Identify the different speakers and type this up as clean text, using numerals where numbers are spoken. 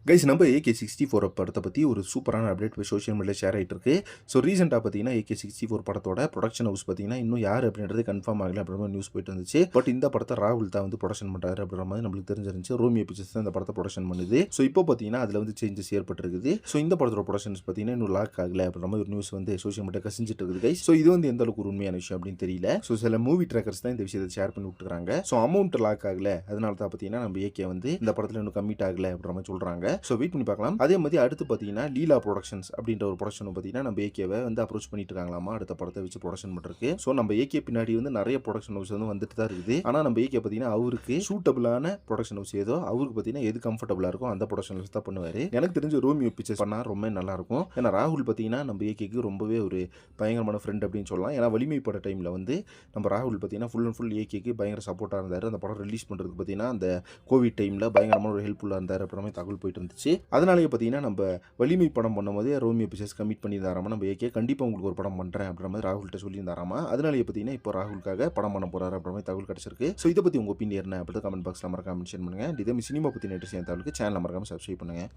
Speaker 1: Guys நம்ம AK-64 படத்தை பற்றி ஒரு சூப்பரான அப்டேட் சோஷியல் மீடியாவில் ஷேர் ஆகிட்டு இருக்கு. ஸோ ரீசெண்டாக பார்த்தீங்கன்னா AK-64 படத்தோட ப்ரொடக்ஷன் ஹவுஸ் பார்த்தீங்கன்னா இன்னும் யார் அப்படின்றது கன்ஃபார்ம் ஆகலை அப்படின்ற மாதிரி நியூஸ் போயிட்டு வந்துச்சு. பட் இந்த படத்தை ராகுல் தான் வந்து ப்ரொடக்ஷன் பண்ணுறாரு அப்படின்ற மாதிரி நம்மளுக்கு தெரிஞ்சிருந்துச்சு. ரோமியோ பிக்சர்ஸ் தான் இந்த படத்தை ப்ரொடக்ஷன் பண்ணுது. ஸோ இப்போ பார்த்தீங்கன்னா அதில் வந்து சேஞ்சஸ் ஏற்பட்டிருக்குது. ஸோ இந்த படத்தோட ப்ரொடக்ஷன்ஸ் பார்த்தீங்கன்னா இன்னும் லாக் ஆகலை அப்படின்ற மாதிரி ஒரு நியூஸ் வந்து சோஷியல் மீடியா கசிஞ்சிட்டு இருக்குது கைஸ். ஸோ இது வந்து எந்த அளவுக்கு ஒரு உண்மையான விஷயம் அப்படின்னு தெரியல. ஸோ சில மூவி ட்ராக்கர்ஸ் தான் இந்த விஷயத்தை ஷேர் பண்ணி விட்டுருக்காங்க. ஸோ அமௌண்ட் லாக் ஆகலை, அதனால தான் பார்த்தீங்கன்னா நம்ம AK வந்து இந்த படத்தில் இன்னும் கம்மிட் ஆகலை அப்படின்ற மாதிரி சொல்கிறாங்க. ஸோ வெயிட் பண்ணி பார்க்கலாம். அதே மாதிரி அடுத்து பார்த்தீங்கன்னா லீலா ப்ரொடக்ஷன்ஸ் அப்படின்ற ஒரு ப்ரொடக்ஷன் பார்த்தீங்கன்னா நம்ம AKவை வந்து அப்ரோச் பண்ணிட்டு இருக்காங்களாமா அடுத்த படத்தை வச்சு ப்ரொடக்ஷன் பண்ணுறதுக்கு. ஸோ நம்ம AK பின்னாடி வந்து நிறைய ப்ரொடக்ஷன் ஹவுஸ் வந்து வந்துட்டு தான் இருக்குது. ஆனால் நம்ம AK பார்த்தீங்கன்னா அவருக்கு சூட்டபிளான ப்ரொடக்ஷன் ஹவுஸ் ஏதோ அவருக்கு பார்த்தீங்கன்னா எது கம்ஃபர்டபுளாக இருக்கும் அந்த ப்ரொடக்ஷன் ஹவுஸ் தான் பண்ணுவார். எனக்கு தெரிஞ்ச ரோமியோ பிக்சர்ஸ் பண்ணால் ரொம்ப நல்லா இருக்கும். ஏன்னா ராகுல் பார்த்தீங்கன்னா நம்ம AKக்கு ரொம்பவே ஒரு பயங்கரமான ஃப்ரெண்ட் அப்படின்னு சொல்லலாம். ஏன்னா வலிமை பட டைமில் வந்து நம்ம ராகுல் பார்த்தீங்கன்னா ஃபுல் அண்ட் ஃபுல் AKக்கு பயங்கர சப்போர்ட்டாக இருந்தார். அந்த படம் ரிலீஸ் பண்ணுறதுக்கு பார்த்தீங்கன்னா அந்த கோவிட் டைமில் பயங்கரமான ஒரு ஹெல்ப்ஃபுல்லாக இருந்தார் அப்படின்ற மாதிரி தகவல் போயிட்டு இருந்துச்சு. அதனாலேயே பார்த்தீங்கன்னா நம்ம வலிமை படம் பண்ணும்போது ரோமியோ பிக்சர்ஸ் கமிட் பண்ணியிருந்தாராமா நம்ம AK கண்டிப்பாக உங்களுக்கு ஒரு படம் பண்ணுறேன் அப்படின்ற மாதிரி ராகுல்கிட்ட சொல்லியிருந்தாராமா. அதனாலேயே பார்த்தீங்கன்னா இப்போ ராகுலுக்காக படம் பண்ண போகிறாரு அப்படின்ற மாதிரி தகவல் கிடச்சிருக்கு. ஸோ இதை பற்றி உங்கள் ஒப்பீனியன் என்ன அப்படி கமெண்ட் பாக்ஸில் மறக்காம மென்ஷன் பண்ணுங்கள். இதே சினிமா பற்றி நேற்று சேர்ந்த தகவலுக்கு சேனல் மறக்காம சப்ஸ்கிரைப் பண்ணுங்கள்.